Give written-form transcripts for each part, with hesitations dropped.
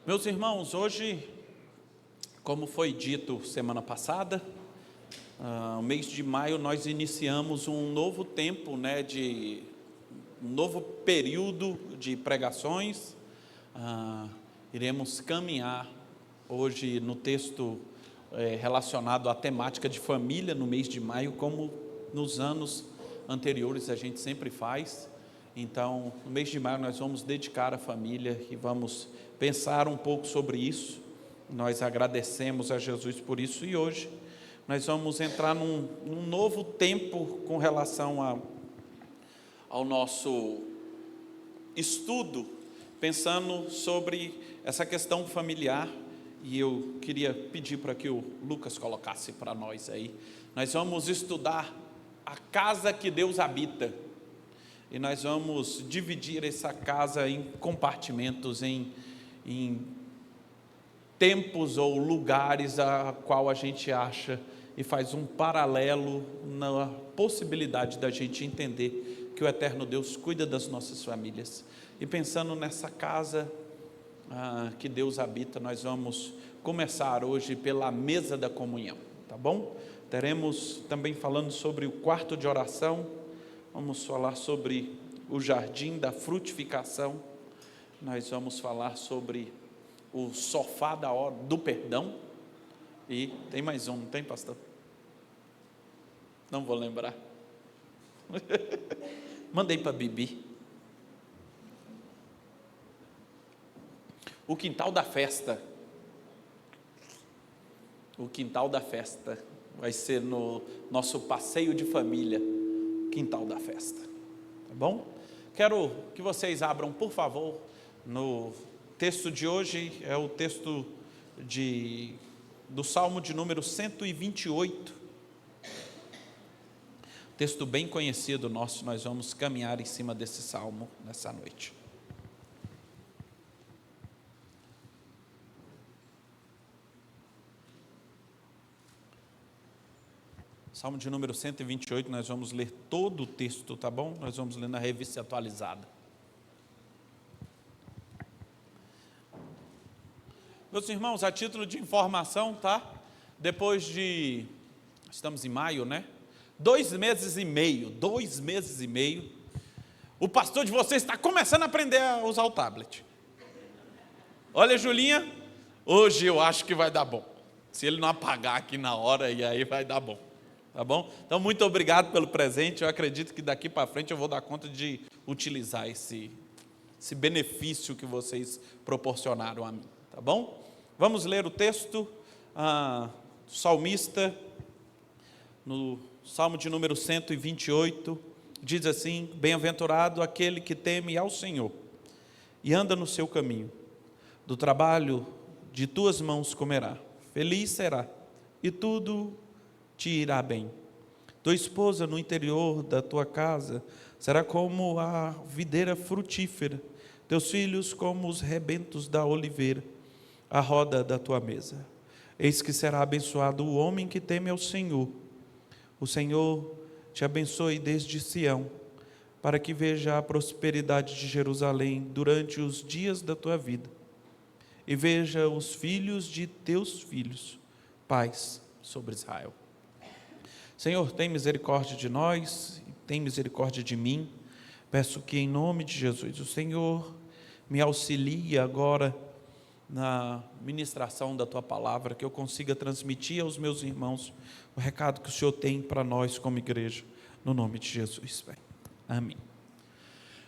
Meus irmãos, hoje, como foi dito semana passada, no mês de maio nós iniciamos um novo tempo, um novo período de pregações. Iremos caminhar hoje no texto relacionado à temática de família no mês de maio, como nos anos anteriores a gente sempre faz. Então, no mês de maio nós vamos dedicar à família e vamos pensar um pouco sobre isso. Nós agradecemos a Jesus por isso e hoje nós vamos entrar num novo tempo com relação ao nosso estudo, pensando sobre essa questão familiar. E eu queria pedir para que o Lucas colocasse para nós aí. Nós vamos estudar a casa que Deus habita. E nós vamos dividir essa casa em compartimentos, em tempos ou lugares a qual a gente acha e faz um paralelo na possibilidade da gente entender que o eterno Deus cuida das nossas famílias. E pensando nessa casa que Deus habita, nós vamos começar hoje pela mesa da comunhão, tá bom? Teremos também falando sobre o quarto de oração, vamos falar sobre o jardim da frutificação, nós vamos falar sobre o sofá do perdão, e tem mais um, não tem, pastor? Não vou lembrar. Mandei para Bibi. O quintal da festa. O quintal da festa vai ser no nosso passeio de família, quintal da festa, tá bom? Quero que vocês abram, por favor, no texto de hoje, é o texto do Salmo de número 128, texto bem conhecido nosso. Nós vamos caminhar em cima desse salmo nessa noite. Salmo de número 128, nós vamos ler todo o texto, tá bom? Nós vamos ler na revista atualizada. Meus irmãos, a título de informação, tá? Estamos em maio, né? 2 meses e meio, o pastor de vocês está começando a aprender a usar o tablet. Olha, Julinha, hoje eu acho que vai dar bom. Se ele não apagar aqui na hora, e aí vai dar bom. Tá bom? Então, muito obrigado pelo presente. Eu acredito que daqui para frente eu vou dar conta de utilizar esse benefício que vocês proporcionaram a mim. Tá bom? Vamos ler o texto. Salmista, no Salmo de número 128, diz assim: bem-aventurado aquele que teme ao Senhor e anda no seu caminho. Do trabalho de tuas mãos comerá. Feliz será, e tudo te irá bem. Tua esposa no interior da tua casa será como a videira frutífera, teus filhos como os rebentos da oliveira, à roda da tua mesa. Eis que será abençoado o homem que teme ao Senhor. O Senhor te abençoe desde Sião, para que veja a prosperidade de Jerusalém durante os dias da tua vida, e veja os filhos de teus filhos, paz sobre Israel. Senhor, tem misericórdia de nós, tem misericórdia de mim. Peço que em nome de Jesus, o Senhor me auxilie agora na ministração da Tua palavra, que eu consiga transmitir aos meus irmãos o recado que o Senhor tem para nós como igreja, no nome de Jesus. Amém.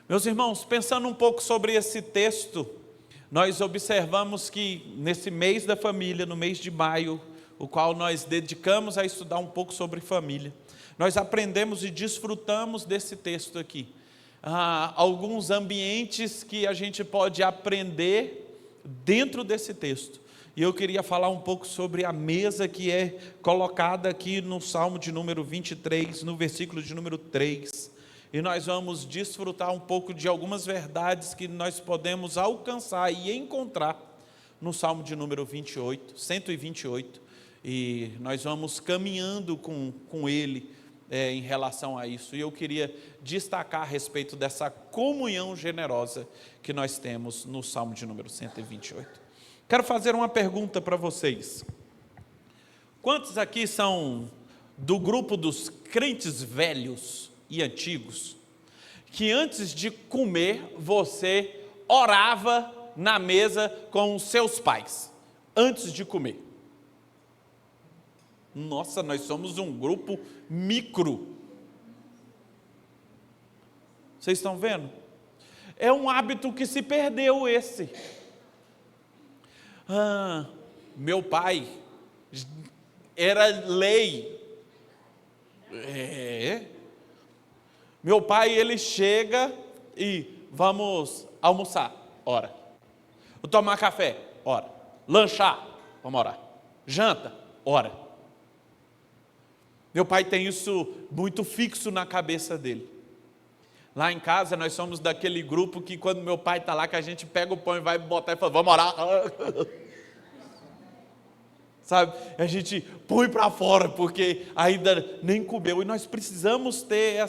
Meus irmãos, pensando um pouco sobre esse texto, nós observamos que nesse mês da família, no mês de maio, o qual nós dedicamos a estudar um pouco sobre família, nós aprendemos e desfrutamos desse texto aqui. Alguns ambientes que a gente pode aprender dentro desse texto. E eu queria falar um pouco sobre a mesa que é colocada aqui no Salmo de número 23, no versículo de número 3. E nós vamos desfrutar um pouco de algumas verdades que nós podemos alcançar e encontrar no Salmo de número 128. E nós vamos caminhando com ele em relação a isso. E eu queria destacar a respeito dessa comunhão generosa que nós temos no Salmo de número 128. Quero fazer uma pergunta para vocês. Quantos aqui são do grupo dos crentes velhos e antigos, que antes de comer você orava na mesa com os seus pais, antes de comer? Nossa, nós somos um grupo micro. Vocês estão vendo? É um hábito que se perdeu esse. Meu pai era lei. Meu pai, ele chega e vamos almoçar, ora. Tomar café, ora. Lanchar, vamos orar. Janta, ora. Meu pai tem isso muito fixo na cabeça dele. Lá em casa nós somos daquele grupo que quando meu pai está lá, que a gente pega o pão e vai botar e fala, vamos orar. Sabe, a gente põe para fora, porque ainda nem comeu. E nós precisamos ter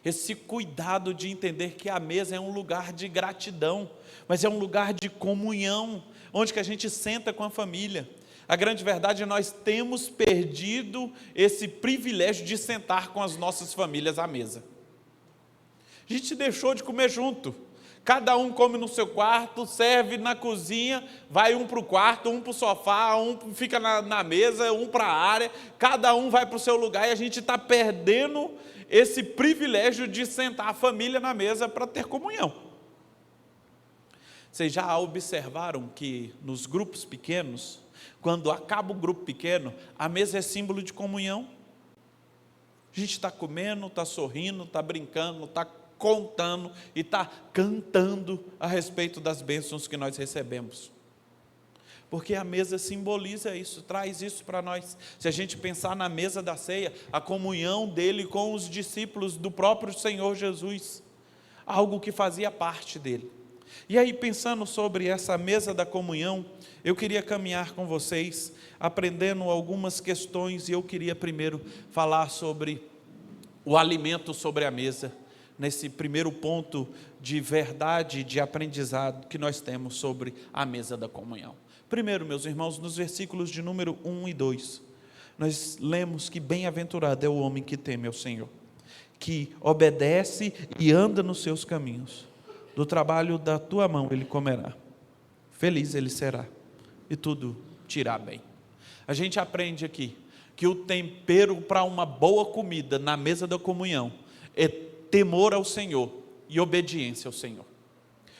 esse cuidado de entender que a mesa é um lugar de gratidão, mas é um lugar de comunhão, onde que a gente senta com a família. A grande verdade é que nós temos perdido esse privilégio de sentar com as nossas famílias à mesa. A gente deixou de comer junto. Cada um come no seu quarto, serve na cozinha, vai um para o quarto, um para o sofá, um fica na mesa, um para a área, cada um vai para o seu lugar e a gente está perdendo esse privilégio de sentar a família na mesa para ter comunhão. Vocês já observaram que nos grupos pequenos, quando acaba o grupo pequeno, a mesa é símbolo de comunhão? A gente está comendo, está sorrindo, está brincando, está contando e está cantando a respeito das bênçãos que nós recebemos. Porque a mesa simboliza isso, traz isso para nós. Se a gente pensar na mesa da ceia, a comunhão dele com os discípulos do próprio Senhor Jesus, algo que fazia parte dele. E aí, pensando sobre essa mesa da comunhão, eu queria caminhar com vocês, aprendendo algumas questões, e eu queria primeiro falar sobre o alimento sobre a mesa, nesse primeiro ponto de verdade, de aprendizado que nós temos sobre a mesa da comunhão. Primeiro, meus irmãos, nos versículos de número 1 e 2, nós lemos que bem-aventurado é o homem que teme ao Senhor, que obedece e anda nos seus caminhos. Do trabalho da tua mão ele comerá, feliz ele será, e tudo te irá bem. A gente aprende aqui que o tempero para uma boa comida na mesa da comunhão é temor ao Senhor e obediência ao Senhor.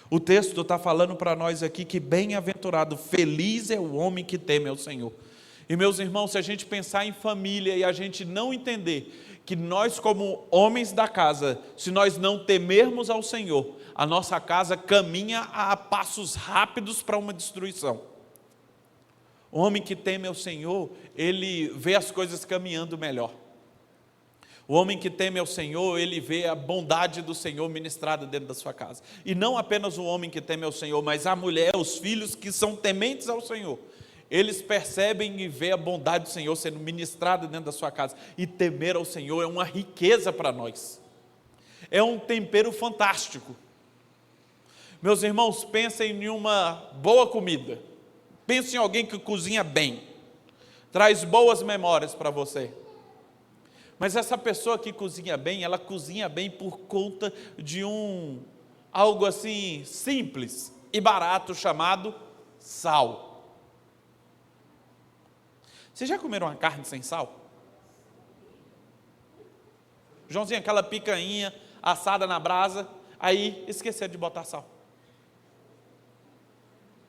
O texto está falando para nós aqui que bem-aventurado, feliz é o homem que teme ao Senhor. E meus irmãos, se a gente pensar em família e a gente não entender que nós como homens da casa, se nós não temermos ao Senhor, a nossa casa caminha a passos rápidos para uma destruição. O homem que teme ao Senhor, ele vê as coisas caminhando melhor. O homem que teme ao Senhor, ele vê a bondade do Senhor ministrada dentro da sua casa. E não apenas o homem que teme ao Senhor, mas a mulher, os filhos que são tementes ao Senhor. Eles percebem e vê a bondade do Senhor sendo ministrada dentro da sua casa. E temer ao Senhor é uma riqueza para nós. É um tempero fantástico. Meus irmãos, pensem em uma boa comida. Pensem em alguém que cozinha bem. Traz boas memórias para você. Mas essa pessoa que cozinha bem, ela cozinha bem por conta de algo assim simples e barato chamado sal. Vocês já comeram uma carne sem sal? Joãozinho, aquela picanha assada na brasa, aí esqueceram de botar sal.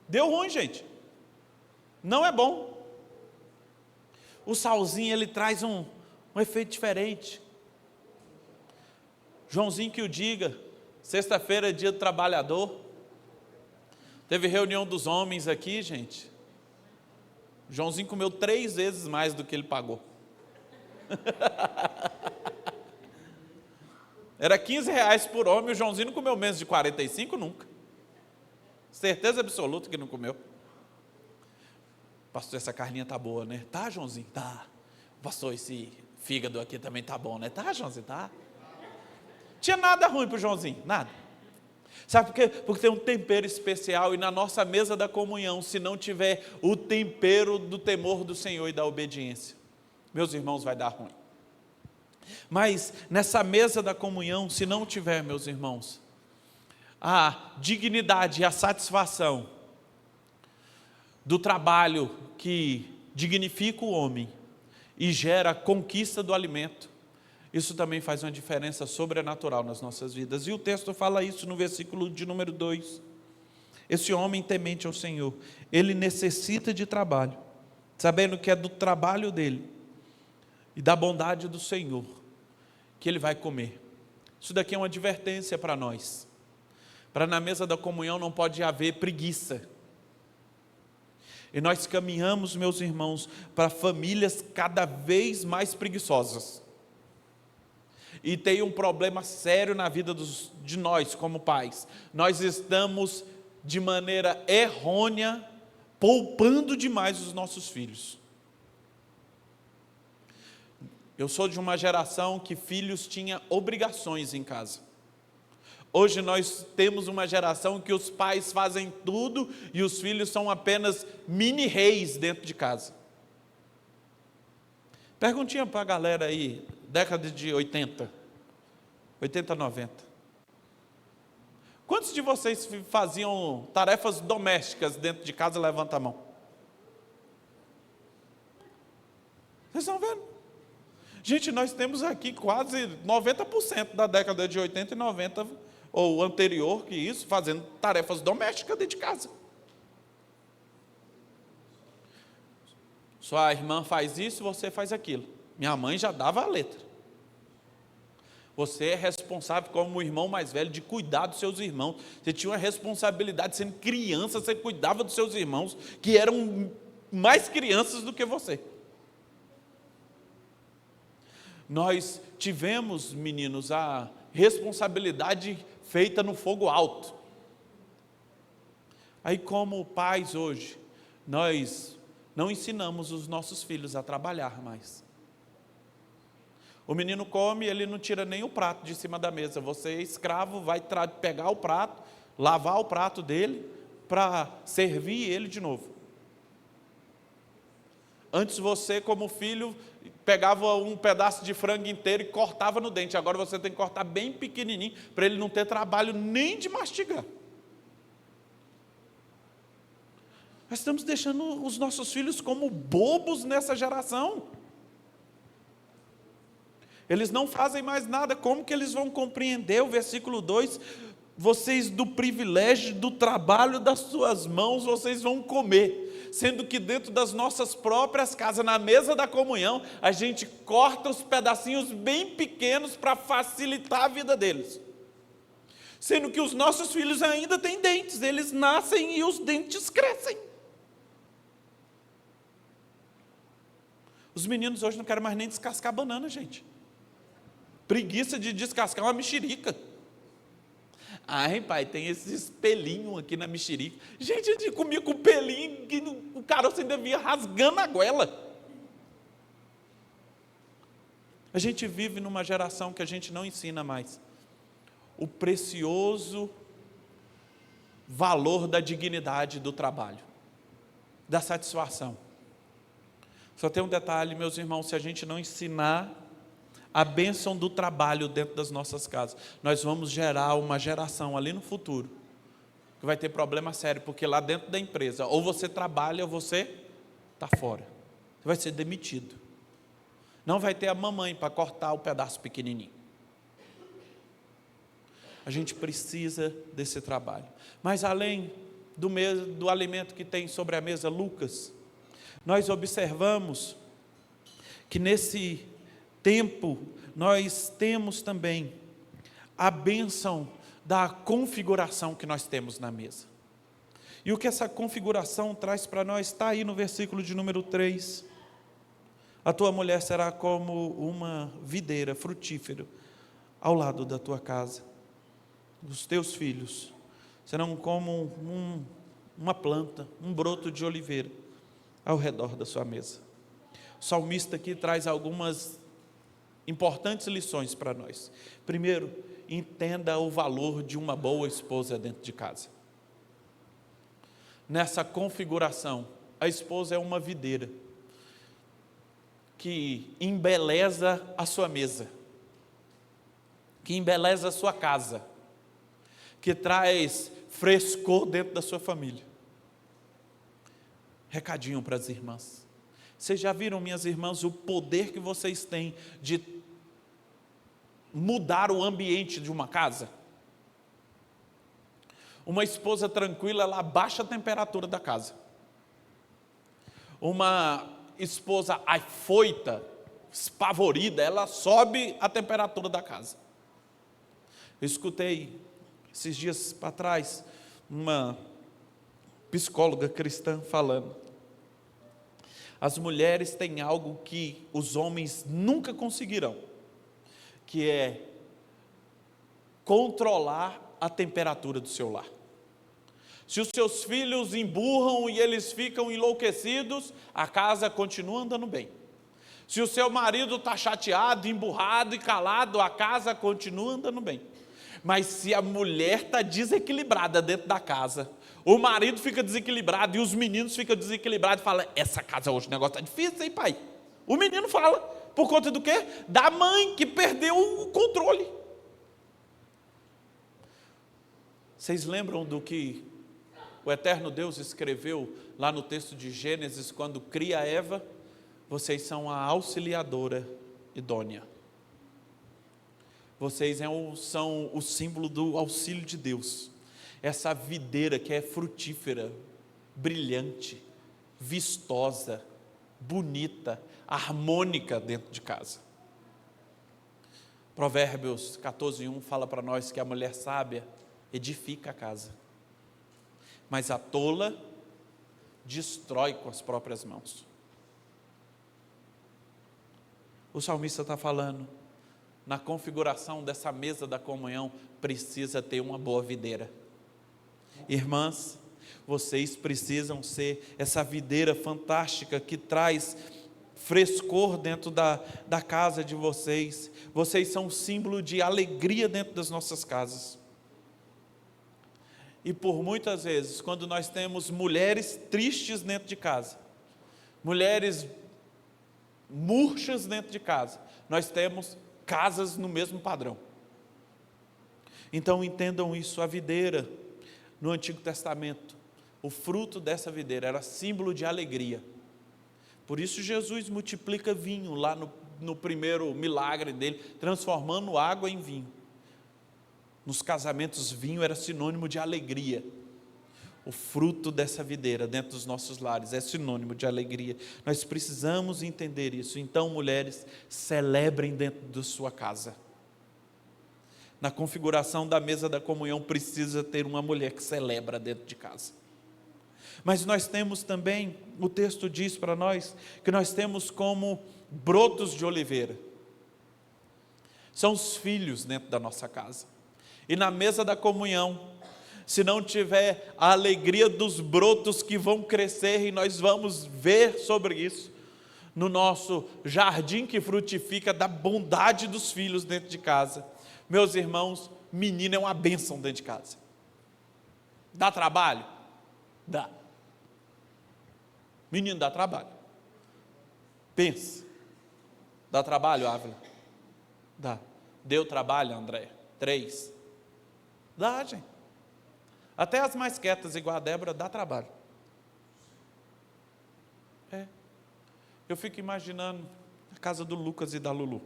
Deu ruim, gente. Não é bom. O salzinho, ele traz um efeito diferente. Joãozinho que o diga, sexta-feira é dia do trabalhador, teve reunião dos homens aqui, gente. Joãozinho comeu 3 vezes mais do que ele pagou. Era R$15 por homem, o Joãozinho não comeu menos de 45 nunca. Certeza absoluta que não comeu. Pastor, essa carninha tá boa, né? Tá, Joãozinho? Tá. Pastor, esse fígado aqui também tá bom, né? Tá, Joãozinho? Tá. Tinha nada ruim pro Joãozinho, nada. Sabe por quê? Porque tem um tempero especial, e na nossa mesa da comunhão, se não tiver o tempero do temor do Senhor e da obediência, meus irmãos, vai dar ruim. Mas nessa mesa da comunhão, se não tiver, meus irmãos, a dignidade e a satisfação do trabalho que dignifica o homem e gera a conquista do alimento, isso também faz uma diferença sobrenatural nas nossas vidas. E o texto fala isso no versículo de número 2. Esse homem temente ao Senhor, ele necessita de trabalho, sabendo que é do trabalho dele e da bondade do Senhor que ele vai comer. Isso daqui é uma advertência para nós. Para na mesa da comunhão não pode haver preguiça. E nós caminhamos, meus irmãos, para famílias cada vez mais preguiçosas. E tem um problema sério na vida de nós como pais. Nós estamos, de maneira errônea, poupando demais os nossos filhos. Eu sou de uma geração que filhos tinham obrigações em casa. Hoje nós temos uma geração que os pais fazem tudo e os filhos são apenas mini reis dentro de casa. Perguntinha para a galera aí, década de 80, 90. Quantos de vocês faziam tarefas domésticas dentro de casa? Levanta a mão. Vocês estão vendo? Gente, nós temos aqui quase 90% da década de 80 e 90, ou anterior que isso, fazendo tarefas domésticas dentro de casa. Sua irmã faz isso, você faz aquilo. Minha mãe já dava a letra. Você é responsável como o irmão mais velho de cuidar dos seus irmãos. Você tinha uma responsabilidade, sendo criança, você cuidava dos seus irmãos, que eram mais crianças do que você. Nós tivemos, meninos, a responsabilidade feita no fogo alto. Aí, como pais hoje, nós não ensinamos os nossos filhos a trabalhar mais. O menino come, ele não tira nem o prato de cima da mesa. Você, escravo, vai pegar o prato, lavar o prato dele, para servir ele de novo. Antes você, como filho, pegava um pedaço de frango inteiro e cortava no dente. Agora você tem que cortar bem pequenininho, para ele não ter trabalho nem de mastigar. Nós estamos deixando os nossos filhos como bobos nessa geração. Eles não fazem mais nada. Como que eles vão compreender o versículo 2? Vocês, do privilégio do trabalho das suas mãos, vocês vão comer. Sendo que dentro das nossas próprias casas, na mesa da comunhão, a gente corta os pedacinhos bem pequenos para facilitar a vida deles. Sendo que os nossos filhos ainda têm dentes, eles nascem e os dentes crescem. Os meninos hoje não querem mais nem descascar banana, gente. Preguiça de descascar uma mexerica. Ai, pai, tem esse pelinho aqui na mexerica. Gente, a gente comia com pelinho que o caroço ainda vinha rasgando a goela. A gente vive numa geração que a gente não ensina mais o precioso valor da dignidade do trabalho, da satisfação. Só tem um detalhe, meus irmãos, se a gente não ensinar a bênção do trabalho dentro das nossas casas, nós vamos gerar uma geração ali no futuro que vai ter problema sério, porque lá dentro da empresa, ou você trabalha ou você está fora. Você vai ser demitido. Não vai ter a mamãe para cortar o pedaço pequenininho. A gente precisa desse trabalho. Mas além do alimento que tem sobre a mesa, Lucas, nós observamos que nesse tempo nós temos também a bênção da configuração que nós temos na mesa. E o que essa configuração traz para nós está aí no versículo de número 3. A tua mulher será como uma videira frutífera ao lado da tua casa. Os teus filhos serão como uma planta, um broto de oliveira ao redor da sua mesa. O salmista aqui traz algumas importantes lições para nós. Primeiro, entenda o valor de uma boa esposa dentro de casa. Nessa configuração, a esposa é uma videira que embeleza a sua mesa, que embeleza a sua casa, que traz frescor dentro da sua família. Recadinho para as irmãs. Vocês já viram, minhas irmãs, o poder que vocês têm de mudar o ambiente de uma casa? Uma esposa tranquila, ela abaixa a temperatura da casa. Uma esposa afoita, espavorida, ela sobe a temperatura da casa. Eu escutei esses dias para trás uma psicóloga cristã falando: as mulheres têm algo que os homens nunca conseguirão, que é controlar a temperatura do seu lar. Se os seus filhos emburram e eles ficam enlouquecidos, a casa continua andando bem. Se o seu marido está chateado, emburrado e calado, a casa continua andando bem. Mas se a mulher está desequilibrada dentro da casa, o marido fica desequilibrado e os meninos ficam desequilibrados e falam: essa casa hoje o negócio está difícil, hein, pai? O menino fala, por conta do quê? Da mãe que perdeu o controle. Vocês lembram do que o eterno Deus escreveu lá no texto de Gênesis, quando cria Eva? Vocês são a auxiliadora idônea. Vocês são o símbolo do auxílio de Deus. Essa videira que é frutífera, brilhante, vistosa, bonita, harmônica dentro de casa. Provérbios 14:1 fala para nós que a mulher sábia edifica a casa, mas a tola destrói com as próprias mãos. O salmista está falando, na configuração dessa mesa da comunhão, precisa ter uma boa videira. Irmãs, vocês precisam ser essa videira fantástica que traz frescor dentro da casa de vocês. Vocês são um símbolo de alegria dentro das nossas casas. E por muitas vezes, quando nós temos mulheres tristes dentro de casa, mulheres murchas dentro de casa, nós temos casas no mesmo padrão. Então entendam isso, a videira no Antigo Testamento, o fruto dessa videira era símbolo de alegria. Por isso Jesus multiplica vinho lá no primeiro milagre dele, transformando água em vinho. Nos casamentos, vinho era sinônimo de alegria. O fruto dessa videira dentro dos nossos lares é sinônimo de alegria. Nós precisamos entender isso. Então, mulheres, celebrem dentro da sua casa. Na configuração da mesa da comunhão, precisa ter uma mulher que celebra dentro de casa. Mas nós temos também, o texto diz para nós, que nós temos como brotos de oliveira. São os filhos dentro da nossa casa. E na mesa da comunhão, se não tiver a alegria dos brotos que vão crescer, e nós vamos ver sobre isso, no nosso jardim que frutifica da bondade dos filhos dentro de casa. Meus irmãos, menino é uma bênção dentro de casa. Dá trabalho? Dá. Menino dá trabalho. Pensa. Dá trabalho, Ávila? Dá. Deu trabalho, André? 3. Dá, gente. Até as mais quietas, igual a Débora, dá trabalho. Eu fico imaginando a casa do Lucas e da Lulu.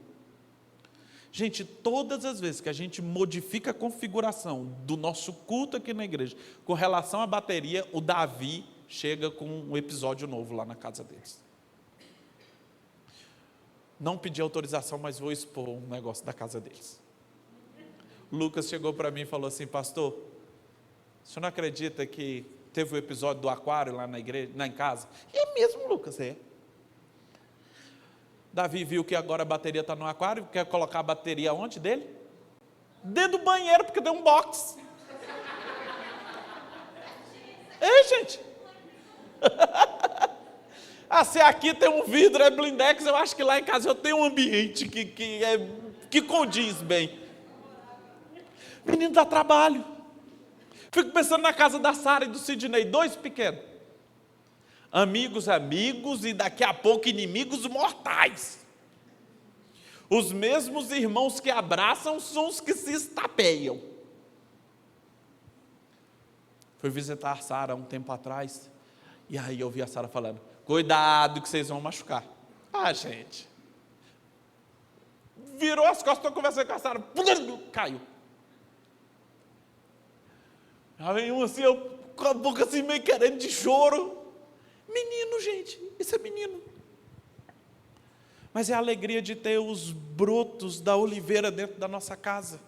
Gente, todas as vezes que a gente modifica a configuração do nosso culto aqui na igreja, com relação à bateria, o Davi chega com um episódio novo lá na casa deles. Não pedi autorização, mas vou expor um negócio da casa deles. Lucas chegou para mim e falou assim: pastor, o senhor não acredita que teve o episódio do aquário lá na igreja, lá em casa? É mesmo, Lucas, é. Davi viu que agora a bateria está no aquário, quer colocar a bateria onde dele? Dentro do banheiro, porque tem um box. Ei, gente. Se aqui tem um vidro, é blindex, eu acho que lá em casa eu tenho um ambiente que condiz bem. Menino dá trabalho. Fico pensando na casa da Sara e do Sidney, 2 pequenos. Amigos, e daqui a pouco inimigos mortais. Os mesmos irmãos que abraçam são os que se estapeiam. Fui visitar a Sara um tempo atrás, e aí eu vi a Sara falando, cuidado que vocês vão machucar. Ah, gente. Virou as costas, estou conversando com a Sara, caiu. Aí vem um assim, eu com a boca assim meio querendo de choro. Menino, gente, isso é menino. Mas é a alegria de ter os brotos da oliveira dentro da nossa casa.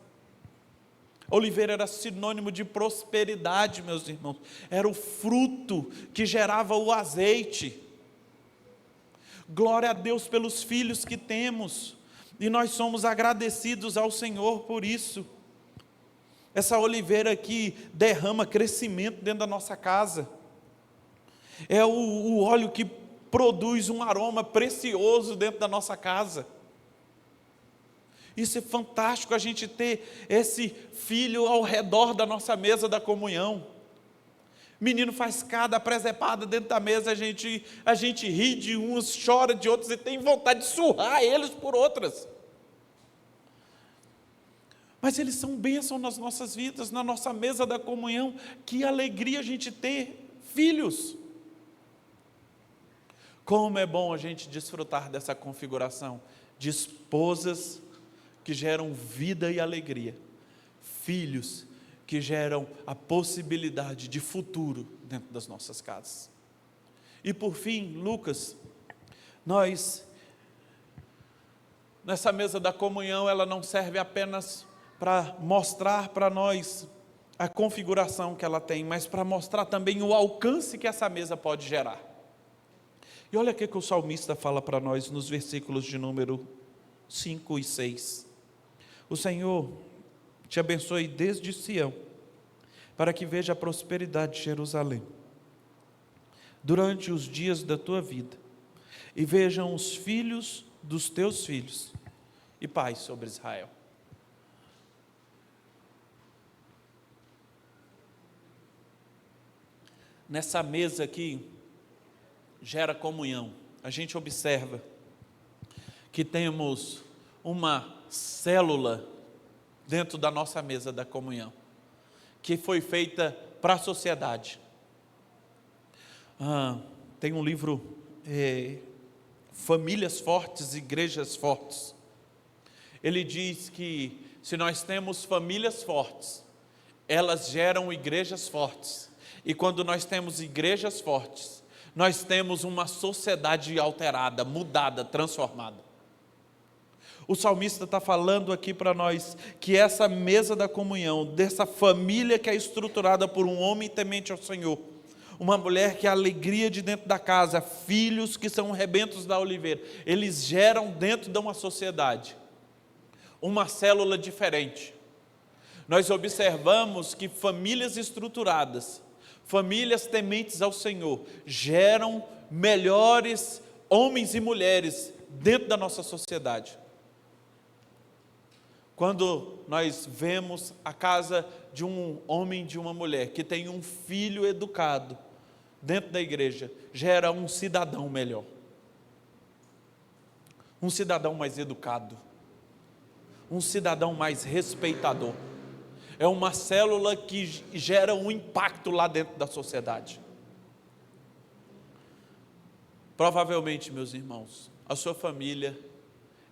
A oliveira era sinônimo de prosperidade, meus irmãos. Era o fruto que gerava o azeite. Glória a Deus pelos filhos que temos. E nós somos agradecidos ao Senhor por isso. Essa oliveira aqui derrama crescimento dentro da nossa casa. É o óleo que produz um aroma precioso dentro da nossa casa. Isso é fantástico, a gente ter esse filho ao redor da nossa mesa da comunhão. Menino faz cada presepada dentro da mesa, a gente ri de uns, chora de outros e tem vontade de surrar eles por outras. Mas eles são bênção nas nossas vidas, na nossa mesa da comunhão. Que alegria a gente ter filhos. Como é bom a gente desfrutar dessa configuração de esposas que geram vida e alegria, filhos que geram a possibilidade de futuro dentro das nossas casas. E por fim, Lucas, nessa mesa da comunhão, ela não serve apenas para mostrar para nós a configuração que ela tem, mas para mostrar também o alcance que essa mesa pode gerar. E olha o que o salmista fala para nós nos versículos de número 5 e 6. O Senhor te abençoe desde Sião, para que veja a prosperidade de Jerusalém, durante os dias da tua vida, e vejam os filhos dos teus filhos, e paz sobre Israel. Nessa mesa aqui, gera comunhão. A gente observa que temos uma célula dentro da nossa mesa da comunhão, que foi feita para a sociedade. Tem um livro, Famílias Fortes, Igrejas Fortes. Ele diz que se nós temos famílias fortes, elas geram igrejas fortes. E quando nós temos igrejas fortes, nós temos uma sociedade alterada, mudada, transformada. O salmista está falando aqui para nós que essa mesa da comunhão, dessa família que é estruturada por um homem temente ao Senhor, uma mulher que é a alegria de dentro da casa, filhos que são rebentos da oliveira, eles geram dentro de uma sociedade uma célula diferente. Nós observamos que famílias estruturadas, famílias tementes ao Senhor, geram melhores homens e mulheres dentro da nossa sociedade. Quando nós vemos a casa de um homem e de uma mulher que tem um filho educado dentro da igreja, gera um cidadão melhor, um cidadão mais educado, um cidadão mais respeitador. É uma célula que gera um impacto lá dentro da sociedade. Provavelmente, meus irmãos, a sua família,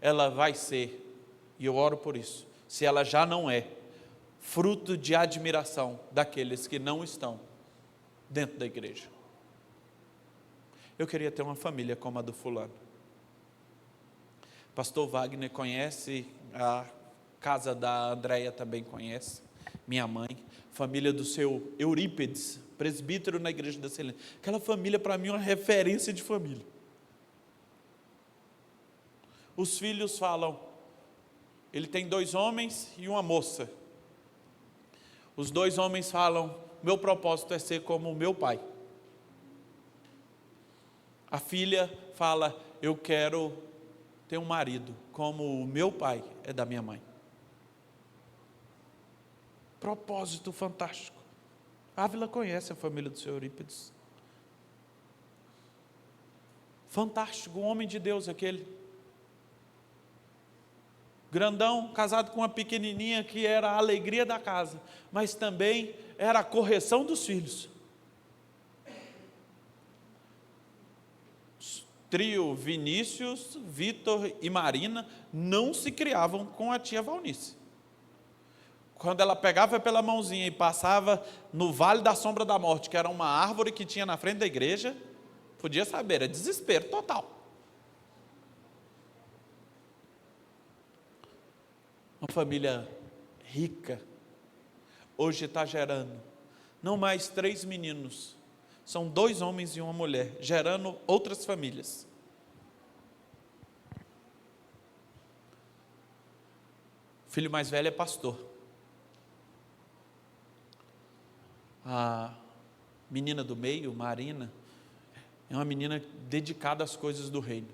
ela vai ser, e eu oro por isso, se ela já não é, fruto de admiração daqueles que não estão dentro da igreja. Eu queria ter uma família como a do fulano. Pastor Wagner conhece, a casa da Andréia também conhece, minha mãe, família do seu Eurípedes, presbítero na igreja da Celene. Aquela família para mim é uma referência de família. Os filhos falam, ele tem 2 homens e uma moça. Os 2 homens falam, meu propósito é ser como o meu pai. A filha fala, eu quero ter um marido como o meu pai é da minha mãe. Propósito fantástico. Ávila conhece a família do Sr. Eurípides. Fantástico, um homem de Deus aquele. Grandão, casado com uma pequenininha que era a alegria da casa, mas também era a correção dos filhos. Trio Vinícius, Vitor e Marina não se criavam com a tia Valnice. Quando ela pegava pela mãozinha e passava no Vale da Sombra da Morte, que era uma árvore que tinha na frente da igreja, podia saber, era desespero total. Uma família rica, hoje está gerando, não mais 3 meninos, são 2 homens e uma mulher, gerando outras famílias. O filho mais velho é pastor. A menina do meio, Marina, é uma menina dedicada às coisas do reino.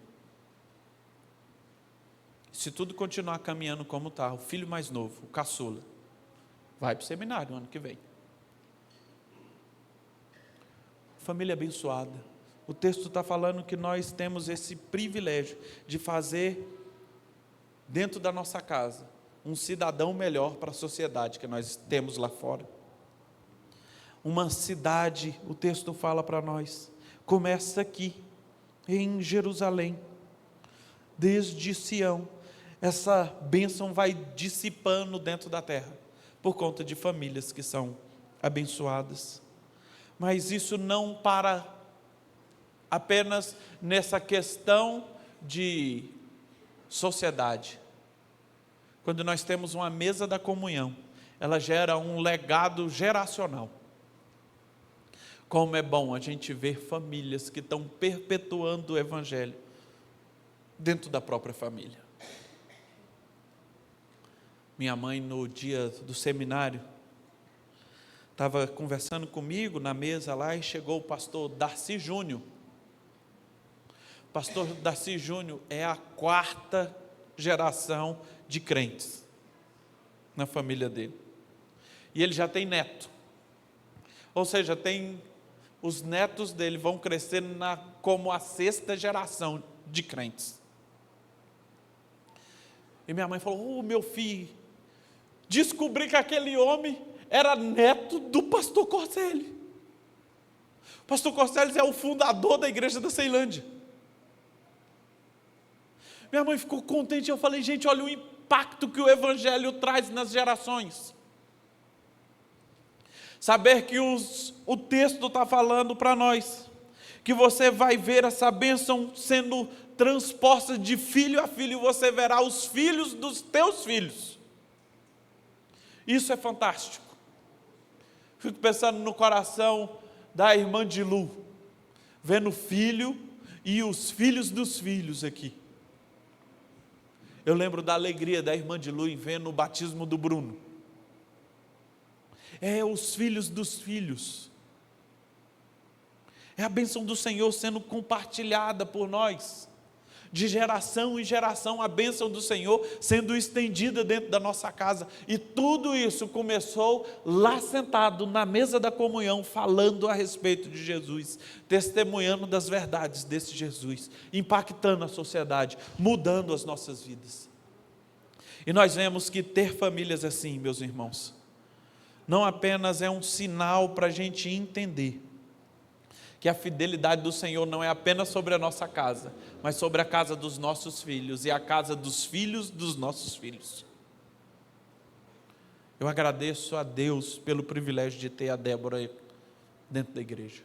Se tudo continuar caminhando como está, o filho mais novo, o caçula, vai para o seminário ano que vem. Família abençoada. O texto está falando que nós temos esse privilégio de fazer, dentro da nossa casa, um cidadão melhor para a sociedade que nós temos lá fora. Uma cidade, o texto fala para nós, começa aqui, em Jerusalém, desde Sião. Essa bênção vai dissipando dentro da terra, por conta de famílias que são abençoadas. Mas isso não para apenas nessa questão de sociedade. Quando nós temos uma mesa da comunhão, ela gera um legado geracional. Como é bom a gente ver famílias que estão perpetuando o Evangelho dentro da própria família. Minha mãe, no dia do seminário, estava conversando comigo na mesa lá e chegou o pastor Darcy Júnior. O pastor Darcy Júnior é a 4ª geração de crentes na família dele. E ele já tem neto. Ou seja, os netos dele vão crescer como a 6ª geração de crentes. E minha mãe falou: meu filho, descobri que aquele homem era neto do pastor Corceli. O pastor Corceli é o fundador da igreja da Ceilândia. Minha mãe ficou contente. Eu falei: gente, olha o impacto que o Evangelho traz nas gerações. Saber que o texto está falando para nós, que você vai ver essa bênção sendo transposta de filho a filho, você verá os filhos dos teus filhos. Isso é fantástico. Fico pensando no coração da irmã de Lu, vendo o filho e os filhos dos filhos aqui. Eu lembro da alegria da irmã de Lu em vendo o batismo do Bruno. É os filhos dos filhos. É a bênção do Senhor sendo compartilhada por nós. De geração em geração, a bênção do Senhor sendo estendida dentro da nossa casa. E tudo isso começou lá sentado na mesa da comunhão, falando a respeito de Jesus, testemunhando das verdades desse Jesus, impactando a sociedade, mudando as nossas vidas. E nós vemos que ter famílias assim, meus irmãos, não apenas é um sinal para a gente entender que a fidelidade do Senhor não é apenas sobre a nossa casa, mas sobre a casa dos nossos filhos e a casa dos filhos dos nossos filhos. Eu agradeço a Deus pelo privilégio de ter a Débora dentro da igreja.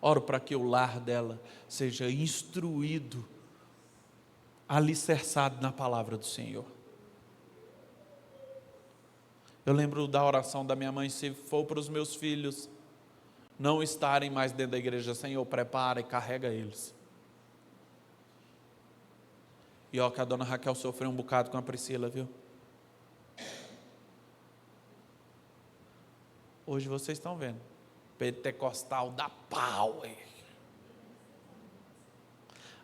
Oro para que o lar dela seja instruído, alicerçado na palavra do Senhor. Eu lembro da oração da minha mãe: se for para os meus filhos não estarem mais dentro da igreja, Senhor, prepara e carrega eles. E ó, que a dona Raquel sofreu um bocado com a Priscila, viu? Hoje vocês estão vendo, pentecostal da power,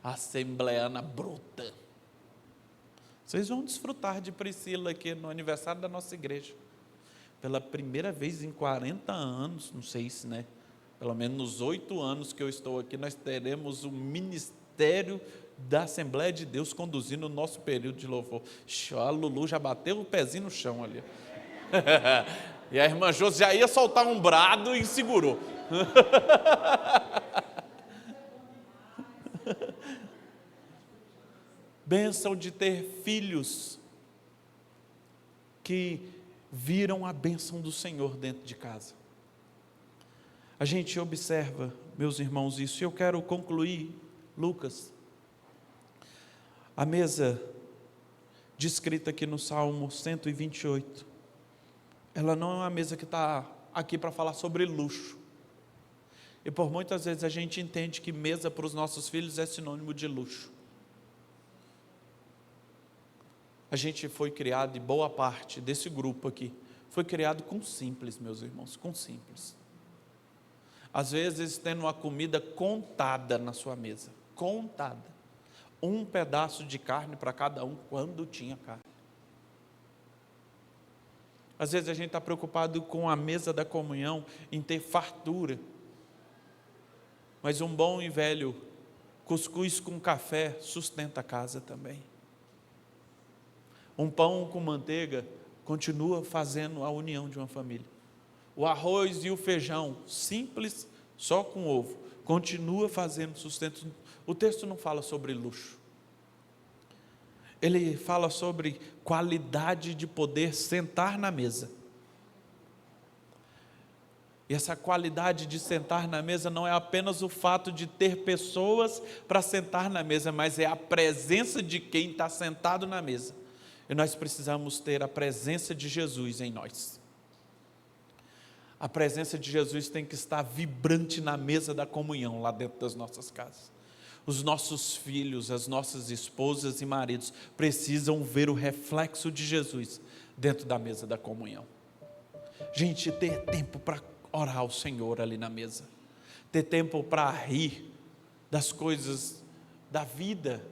assembleana bruta. Vocês vão desfrutar de Priscila aqui no aniversário da nossa igreja. pela primeira vez em 40 anos, não sei se, né? Pelo menos nos 8 anos que eu estou aqui, nós teremos o ministério da Assembleia de Deus conduzindo o nosso período de louvor. A Lulu já bateu o pezinho no chão ali. E a irmã Josi já ia soltar um brado e segurou. Bênção de ter filhos que viram a bênção do Senhor dentro de casa. A gente observa, meus irmãos, isso. E eu quero concluir, Lucas. A mesa descrita aqui no Salmo 128, ela não é uma mesa que está aqui para falar sobre luxo. E por muitas vezes a gente entende que mesa para os nossos filhos é sinônimo de luxo. A gente foi criado, e boa parte desse grupo aqui, foi criado com simples, meus irmãos, com simples. Às vezes tendo uma comida contada na sua mesa, contada. Um pedaço de carne para cada um, quando tinha carne. Às vezes a gente está preocupado com a mesa da comunhão, em ter fartura. Mas um bom e velho cuscuz com café sustenta a casa também. Um pão com manteiga continua fazendo a união de uma família. O arroz e o feijão, simples, só com ovo, continua fazendo sustento. O texto não fala sobre luxo. Ele fala sobre qualidade de poder sentar na mesa. E essa qualidade de sentar na mesa não é apenas o fato de ter pessoas para sentar na mesa, mas é a presença de quem está sentado na mesa. E nós precisamos ter a presença de Jesus em nós. A presença de Jesus tem que estar vibrante na mesa da comunhão, lá dentro das nossas casas. Os nossos filhos, as nossas esposas e maridos precisam ver o reflexo de Jesus dentro da mesa da comunhão. Gente, ter tempo para orar ao Senhor ali na mesa. Ter tempo para rir das coisas da vida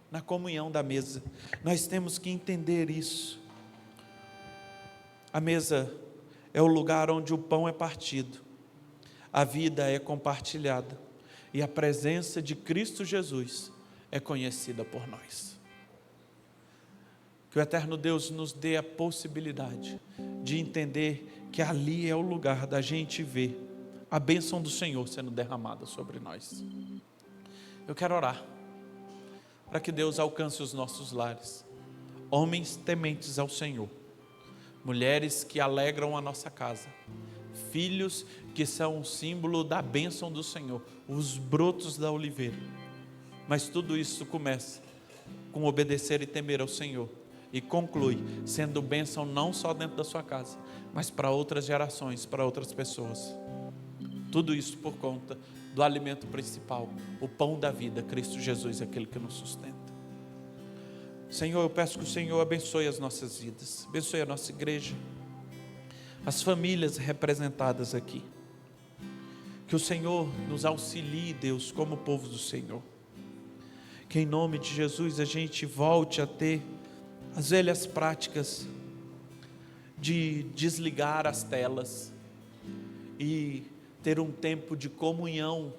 na comunhão da mesa. Nós temos que entender isso. A mesa é o lugar onde o pão é partido, a vida é compartilhada e a presença de Cristo Jesus é conhecida por nós. Que o eterno Deus nos dê a possibilidade de entender que ali é o lugar da gente ver a bênção do Senhor sendo derramada sobre nós. Eu quero orar para que Deus alcance os nossos lares, homens tementes ao Senhor, mulheres que alegram a nossa casa, filhos que são um símbolo da bênção do Senhor, os brotos da oliveira. Mas tudo isso começa com obedecer e temer ao Senhor, e conclui sendo bênção não só dentro da sua casa, mas para outras gerações, para outras pessoas. Tudo isso por conta do alimento principal, o pão da vida, Cristo Jesus, aquele que nos sustenta. Senhor, eu peço que o Senhor abençoe as nossas vidas, abençoe a nossa igreja, as famílias representadas aqui. Que o Senhor nos auxilie, Deus, como povo do Senhor. Que em nome de Jesus a gente volte a ter as velhas práticas de desligar as telas e ter um tempo de comunhão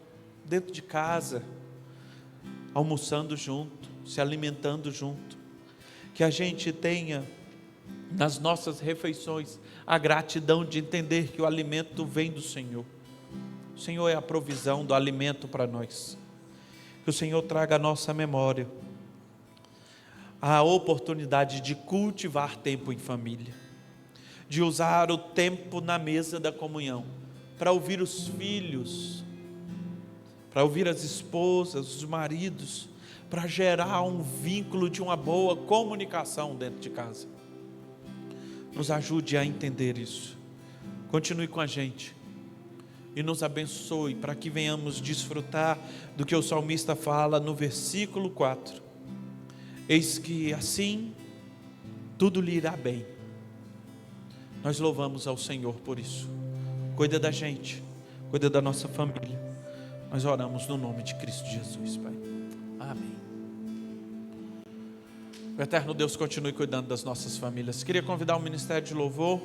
dentro de casa, almoçando junto, se alimentando junto. Que a gente tenha nas nossas refeições a gratidão de entender que o alimento vem do Senhor. O Senhor é a provisão do alimento para nós. Que o Senhor traga à nossa memória a oportunidade de cultivar tempo em família, de usar o tempo na mesa da comunhão para ouvir os filhos, para ouvir as esposas, os maridos, para gerar um vínculo de uma boa comunicação dentro de casa. Nos ajude a entender isso. Continue com a gente e nos abençoe para que venhamos desfrutar do que o salmista fala no versículo 4. Eis que assim tudo lhe irá bem. Nós louvamos ao Senhor por isso. Cuida da gente, cuida da nossa família. Nós oramos no nome de Cristo Jesus, Pai. Amém. O eterno Deus continue cuidando das nossas famílias. Queria convidar o Ministério de Louvor